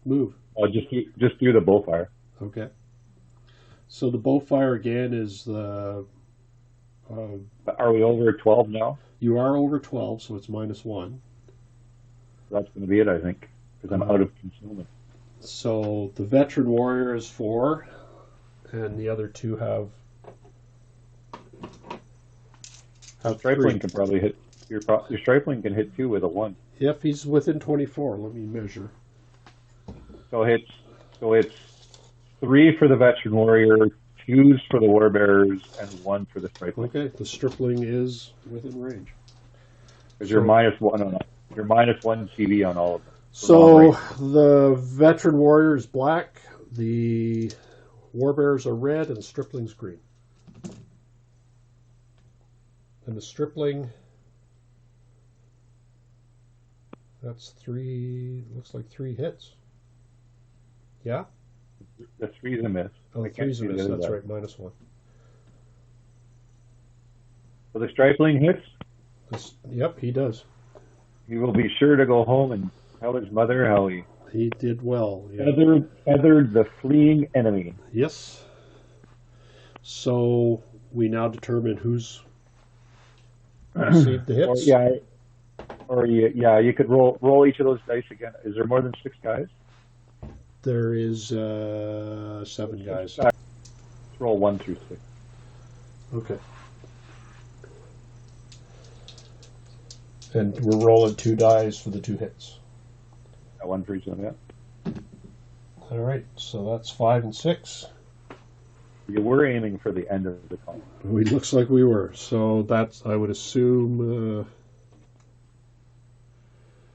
move. I'll just do the bullfire. Okay. So the bowfire again is the. Are we over 12 now? You are over 12, so it's -1. That's going to be it, I think, because I'm out of concealment. So the veteran warrior is 4, and the other two have Stripling 3. can probably hit. Your Stripling can hit 2 with a 1. If he's within 24, let me measure. So it's 3 for the veteran warrior, 2s for the warbearers, and 1 for the Stripling. Okay, the stripling is within range. Because you're -1 on you're -1 CV on all of them. So the veteran warrior is black, the warbearers are red, and the stripling's green. And the stripling, that's 3, looks like 3 hits. Yeah? The 3's a miss. Oh, the 3's a miss, that's right, -1. So the Stripling hits. Yep, he does. He will be sure to go home and tell his mother how he did well. Yeah. feathered the fleeing enemy. Yes. So we now determine who's received the hits. You could roll each of those dice again. Is there more than 6 guys? There is 7 guys. Let's roll 1 through 6. Okay. And we're rolling 2 dice for the 2 hits. 1 for each of them, yeah. All right, so that's 5 and 6. You were aiming for the end of the column. It looks like we were. So that's, I would assume.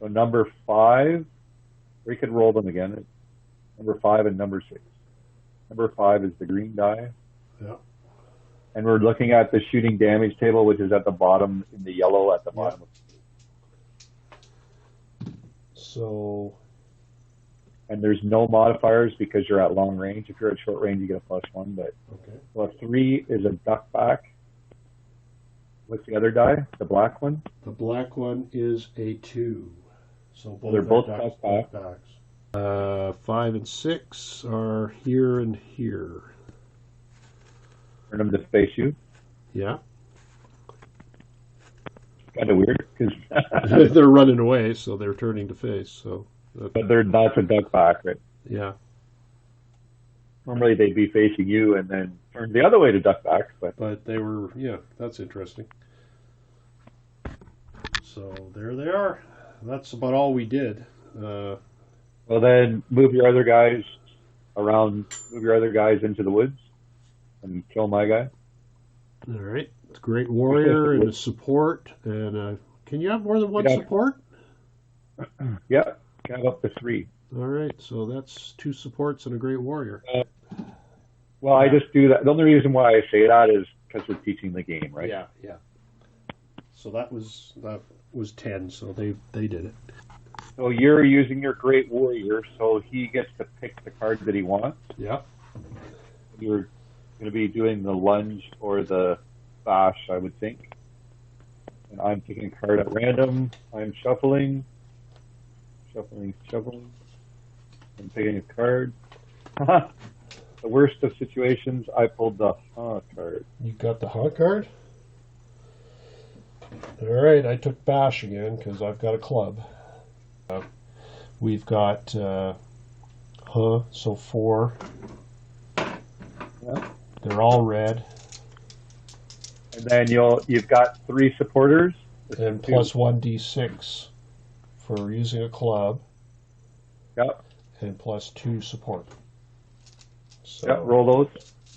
So number 5, we could roll them again. Number 5 and number 6. Number 5 is the green die. Yeah. And we're looking at the shooting damage table, which is at the bottom, in the yellow at the bottom. So. And there's no modifiers because you're at long range. If you're at short range, you get a +1. But Okay. so a 3 is a duck back. What's the other die? The black one? The black one is a 2. So They're both duck backs. 5 and 6 are here and here. Turn them to face you. Yeah. Kind of weird because They're running away, so they're turning to face. So. but that's a duck back, right? Yeah. Normally they'd be facing you and then turn the other way to duck back, But they were, yeah, that's interesting. So there they are. That's about all we did. Well, then move your other guys around. Move your other guys into the woods and kill my guy. All right. It's a great warrior and a support. And can you have more than one Yeah. support? Yeah, can have up to 3. All right. So that's 2 supports and a great warrior. Well, I just do that. The only reason why I say that is because we're teaching the game, right? Yeah, yeah. So that was 10. So they did it. So you're using your great warrior, so he gets to pick the card that he wants. Yeah. You're going to be doing the lunge or the bash, I would think. And I'm picking a card at random. I'm shuffling. I'm picking a card. The worst of situations, I pulled the card. You got the hot card? All right. I took bash again because I've got a club. We've got so 4. Yeah. They're all red. And then you've got 3 supporters. And plus 1d6 for using a club. Yep. And plus 2 support. So, Yep, roll those.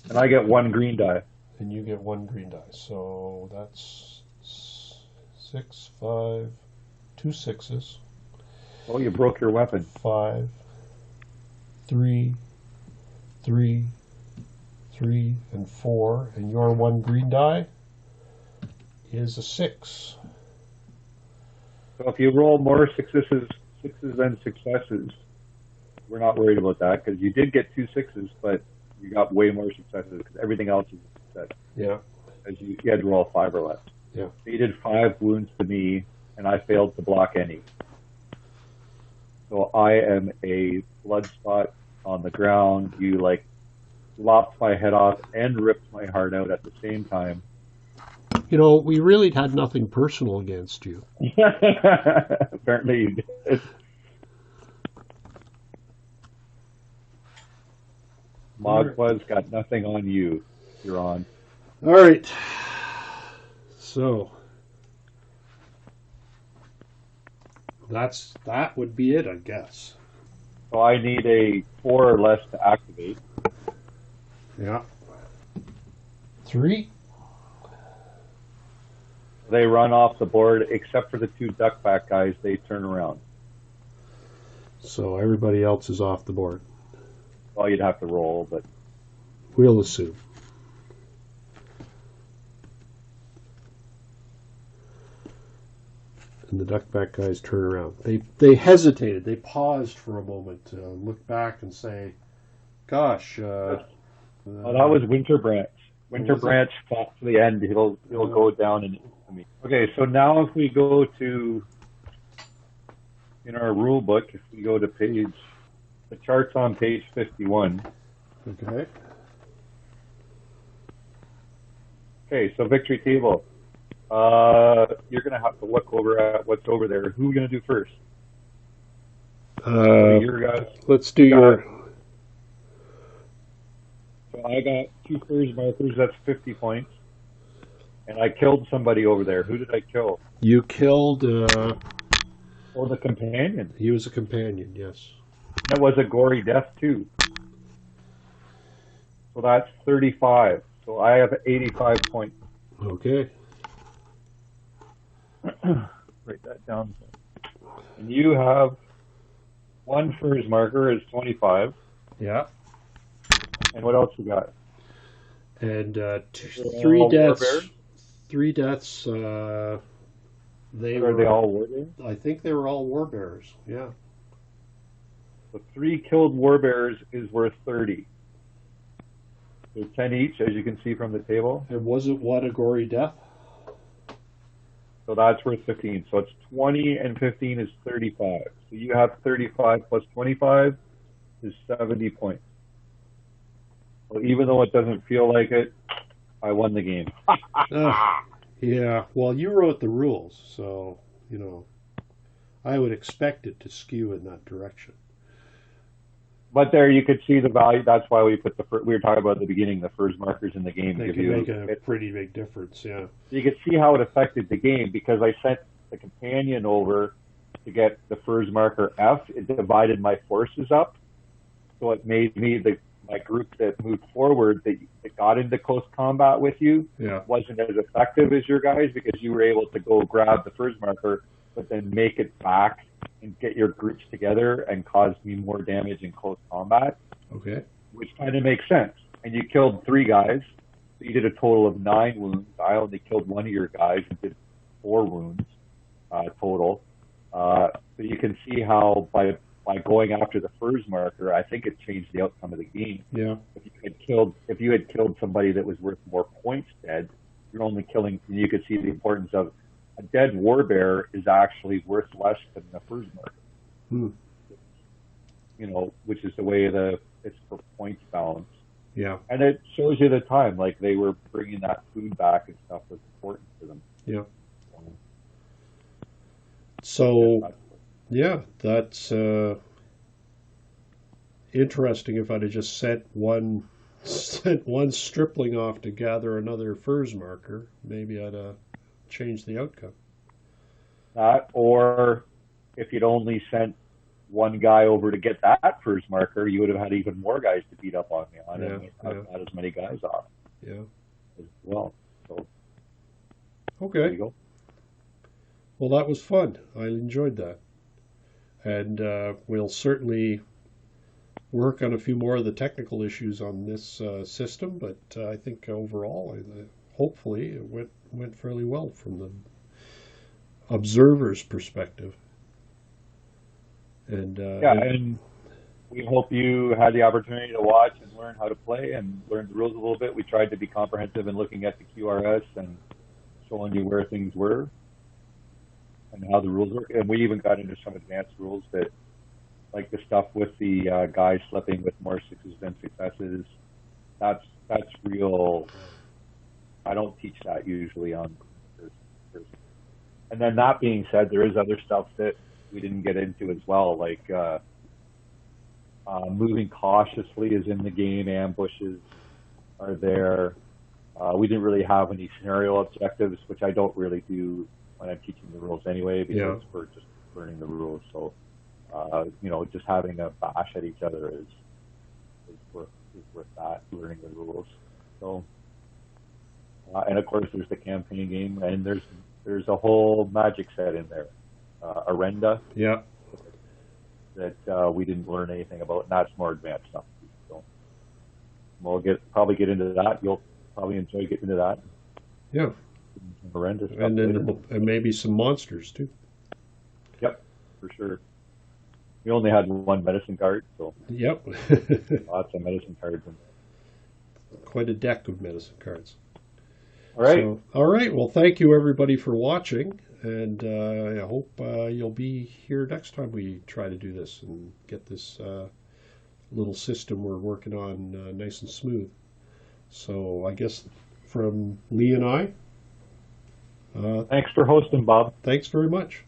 And I get 1 green die. And you get 1 green die. So that's 6, 5, 2 6s. Oh, you broke your weapon. 5, 3, 3, 3, and 4. And your 1 green die is a 6. So if you roll more sixes than successes, we're not worried about that because you did get 2 6s, but you got way more successes because everything else is a success. Yeah. As you had to roll 5 or less. Yeah. So you did 5 wounds to me, and I failed to block any. So I am a blood spot on the ground. You like lopped my head off and ripped my heart out at the same time. You know, we really had nothing personal against you. Apparently you did. Mogwa's got nothing on you. You're on. All right. So that would be it, I guess. So I need a 4 or less to activate. Yeah. 3. They run off the board, except for the 2 duckback guys. They turn around. So everybody else is off the board. Well, you'd have to roll, but We'll assume. And the duckback guys turn around. They hesitated. They paused for a moment to look back and say, "Gosh." that was Winterbranch. Winterbranch fought to the end. He'll go down in infamy. Okay, so now if we go to in our rule book, if we go to the chart's on page 51. Okay. Okay, so victory table. You're going to have to look over at what's over there. Who are we going to do first? Your guys. Let's do your. So I got 2 furs markers. That's 50 points. And I killed somebody over there. Who did I kill? You killed. Or the companion. He was a companion. Yes. That was a gory death too. So that's 35. So I have 85 points. Okay. Write that down. And you have 1 furs marker is 25. Yeah. And what else you got? And 3 deaths. 3 deaths. Are they all warbears? I think they were all warbears. Yeah. So 3 killed warbears is worth 30. So 10 each, as you can see from the table. And wasn't one a gory death? So that's worth 15. So it's 20 and 15 is 35. So you have 35 plus 25 is 70 points. Well, even though it doesn't feel like it, I won the game. Yeah. Well, you wrote the rules, so, you know, I would expect it to skew in that direction. But there you could see the value. That's why we put we were talking about at the beginning, the first markers in the game. They can make a pretty big difference, yeah. You could see how it affected the game because I sent the companion over to get the first marker F. It divided my forces up. So it made me, my group that moved forward, that got into close combat with you, wasn't as effective as your guys because you were able to go grab the first marker, but then make it back and get your groups together and cause me more damage in close combat. Okay. Which kind of makes sense. And you killed 3 guys. So you did a total of 9 wounds. I only killed 1 of your guys and did 4 wounds total. So you can see how by going after the first marker, I think it changed the outcome of the game. Yeah. If you had killed somebody that was worth more points dead, you're only killing. You could see the importance of a dead warbear is actually worth less than the first marker. You know, which is the way it's for points balance. Yeah. And it shows you the time, like they were bringing that food back and stuff was important to them. Yeah. So, yeah, that's interesting. If I'd have just sent one stripling off to gather another furs marker, maybe I'd changed the outcome. That, or if you'd only sent 1 guy over to get that first marker, you would have had even more guys to beat up on me. I didn't have not as many guys off. Yeah. As well. So, okay. There you go. Well, that was fun. I enjoyed that. And we'll certainly work on a few more of the technical issues on this system, but I think overall, hopefully, it went fairly well from the observer's perspective. And and we hope you had the opportunity to watch and learn how to play and learn the rules a little bit. We tried to be comprehensive in looking at the QRS and showing you where things were. and how the rules work. And we even got into some advanced rules that, like the stuff with the guys slipping with more sixes than successes. That's real. I don't teach that usually on first. And then that being said, there is other stuff that we didn't get into as well, like moving cautiously is in the game. Ambushes are there. We didn't really have any scenario objectives, which I don't really do when I'm teaching the rules anyway, because we're just learning the rules. So, just having a bash at each other is worth that, learning the rules. So, and of course, there's the campaign game, and there's a whole magic set in there, Arenda. Yeah. That we didn't learn anything about, and that's more advanced stuff. So we'll probably get into that. You'll probably enjoy getting into that. Yeah. Horrendous and then and maybe some monsters too. Yep, for sure. We only had one medicine card, so yep. Lots of medicine cards. Quite a deck of medicine cards. All right. So, all right. Well, thank you everybody for watching, and I hope you'll be here next time we try to do this and get this little system we're working on nice and smooth. So I guess from Lee and I. Thanks for hosting, Bob. Thanks very much.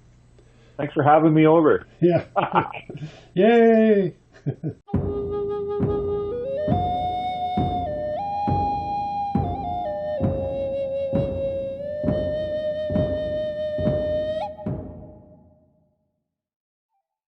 Thanks for having me over. Yeah. Yay!